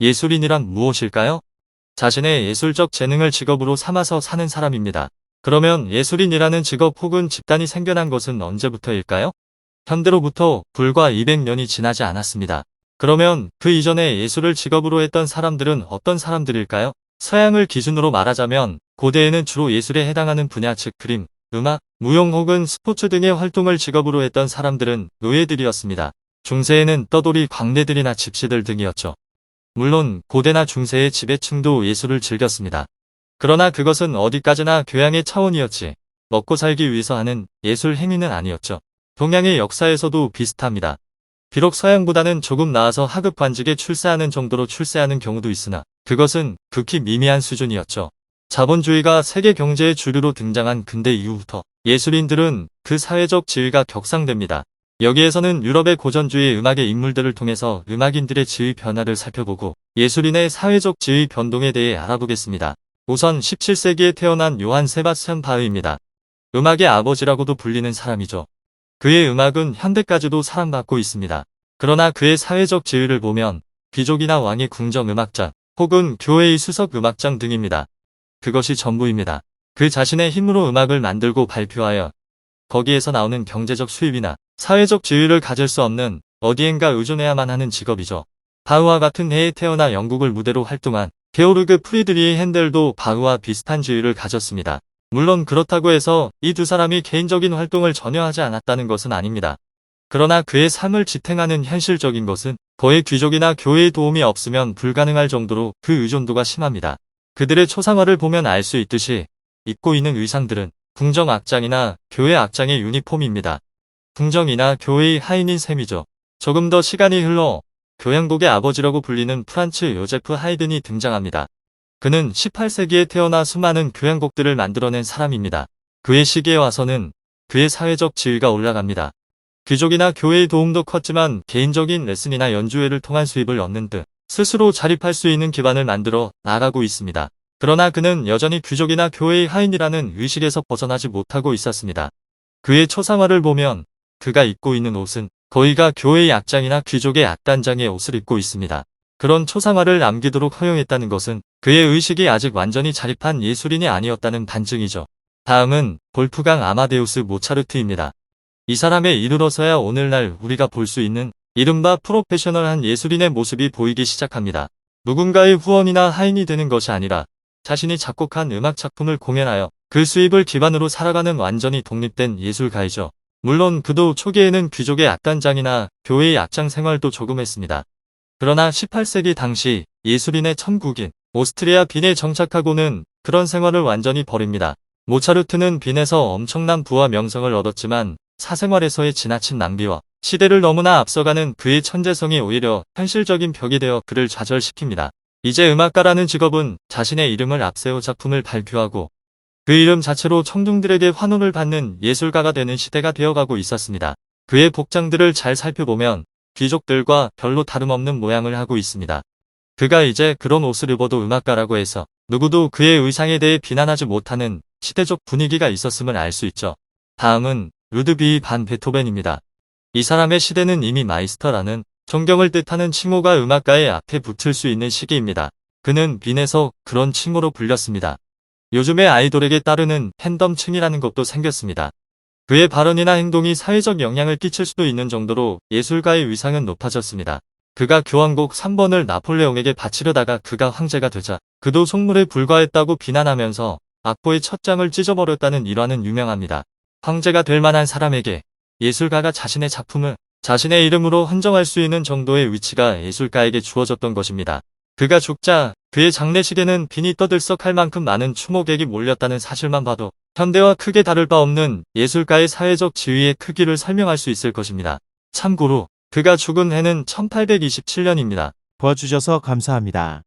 예술인이란 무엇일까요? 자신의 예술적 재능을 직업으로 삼아서 사는 사람입니다. 그러면 예술인이라는 직업 혹은 집단이 생겨난 것은 언제부터일까요? 현대로부터 불과 200년이 지나지 않았습니다. 그러면 그 이전에 예술을 직업으로 했던 사람들은 어떤 사람들일까요? 서양을 기준으로 말하자면 고대에는 주로 예술에 해당하는 분야 즉 그림, 음악, 무용 혹은 스포츠 등의 활동을 직업으로 했던 사람들은 노예들이었습니다. 중세에는 떠돌이 광내들이나 집시들 등이었죠. 물론 고대나 중세의 지배층도 예술을 즐겼습니다. 그러나 그것은 어디까지나 교양의 차원이었지 먹고 살기 위해서 하는 예술 행위는 아니었죠. 동양의 역사에서도 비슷합니다. 비록 서양보다는 조금 나아서 하급 관직에 출세하는 정도로 출세하는 경우도 있으나 그것은 극히 미미한 수준이었죠. 자본주의가 세계 경제의 주류로 등장한 근대 이후부터 예술인들은 그 사회적 지위가 격상됩니다. 여기에서는 유럽의 고전주의 음악의 인물들을 통해서 음악인들의 지위 변화를 살펴보고 예술인의 사회적 지위 변동에 대해 알아보겠습니다. 우선 17세기에 태어난 요한 세바스찬 바흐입니다. 음악의 아버지라고도 불리는 사람이죠. 그의 음악은 현대까지도 사랑받고 있습니다. 그러나 그의 사회적 지위를 보면 귀족이나 왕의 궁정 음악장 혹은 교회의 수석 음악장 등입니다. 그것이 전부입니다. 그 자신의 힘으로 음악을 만들고 발표하여 거기에서 나오는 경제적 수입이나 사회적 지위를 가질 수 없는 어디엔가 의존해야만 하는 직업이죠. 바흐와 같은 해에 태어나 영국을 무대로 활동한 게오르그 프리드리히 핸델도 바흐와 비슷한 지위를 가졌습니다. 물론 그렇다고 해서 이 두 사람이 개인적인 활동을 전혀 하지 않았다는 것은 아닙니다. 그러나 그의 삶을 지탱하는 현실적인 것은 거의 귀족이나 교회의 도움이 없으면 불가능할 정도로 그 의존도가 심합니다. 그들의 초상화를 보면 알 수 있듯이 입고 있는 의상들은 궁정 악장이나 교회 악장의 유니폼입니다. 궁정이나 교회의 하인인 셈이죠. 조금 더 시간이 흘러 교양곡의 아버지라고 불리는 프란츠 요제프 하이든이 등장합니다. 그는 18세기에 태어나 수많은 교향곡들을 만들어낸 사람입니다. 그의 시기에 와서는 그의 사회적 지위가 올라갑니다. 귀족이나 교회의 도움도 컸지만 개인적인 레슨이나 연주회를 통한 수입을 얻는 듯 스스로 자립할 수 있는 기반을 만들어 나가고 있습니다. 그러나 그는 여전히 귀족이나 교회의 하인이라는 의식에서 벗어나지 못하고 있었습니다. 그의 초상화를 보면 그가 입고 있는 옷은 거의가 교회의 악장이나 귀족의 악단장의 옷을 입고 있습니다. 그런 초상화를 남기도록 허용했다는 것은 그의 의식이 아직 완전히 자립한 예술인이 아니었다는 반증이죠. 다음은 볼프강 아마데우스 모차르트입니다. 이 사람에 이르러서야 오늘날 우리가 볼 수 있는 이른바 프로페셔널한 예술인의 모습이 보이기 시작합니다. 누군가의 후원이나 하인이 되는 것이 아니라 자신이 작곡한 음악 작품을 공연하여 그 수입을 기반으로 살아가는 완전히 독립된 예술가이죠. 물론 그도 초기에는 귀족의 악단장이나 교회의 악장 생활도 조금 했습니다. 그러나 18세기 당시 예술인의 천국인 오스트리아 빈에 정착하고는 그런 생활을 완전히 버립니다. 모차르트는 빈에서 엄청난 부와 명성을 얻었지만 사생활에서의 지나친 낭비와 시대를 너무나 앞서가는 그의 천재성이 오히려 현실적인 벽이 되어 그를 좌절시킵니다. 이제 음악가라는 직업은 자신의 이름을 앞세워 작품을 발표하고 그 이름 자체로 청중들에게 환호를 받는 예술가가 되는 시대가 되어가고 있었습니다. 그의 복장들을 잘 살펴보면 귀족들과 별로 다름없는 모양을 하고 있습니다. 그가 이제 그런 옷을 입어도 음악가라고 해서 누구도 그의 의상에 대해 비난하지 못하는 시대적 분위기가 있었음을 알 수 있죠. 다음은 루드비히 반 베토벤입니다. 이 사람의 시대는 이미 마이스터라는 존경을 뜻하는 칭호가 음악가의 앞에 붙을 수 있는 시기입니다. 그는 빈에서 그런 칭호로 불렸습니다. 요즘의 아이돌에게 따르는 팬덤층이라는 것도 생겼습니다. 그의 발언이나 행동이 사회적 영향을 끼칠 수도 있는 정도로 예술가의 위상은 높아졌습니다. 그가 교향곡 3번을 나폴레옹에게 바치려다가 그가 황제가 되자 그도 속물에 불과했다고 비난하면서 악보의 첫 장을 찢어버렸다는 일화는 유명합니다. 황제가 될 만한 사람에게 예술가가 자신의 작품을 자신의 이름으로 헌정할 수 있는 정도의 위치가 예술가에게 주어졌던 것입니다. 그가 죽자 그의 장례식에는 빈이 떠들썩할 만큼 많은 추모객이 몰렸다는 사실만 봐도 현대와 크게 다를 바 없는 예술가의 사회적 지위의 크기를 설명할 수 있을 것입니다. 참고로 그가 죽은 해는 1827년입니다. 도와주셔서 감사합니다.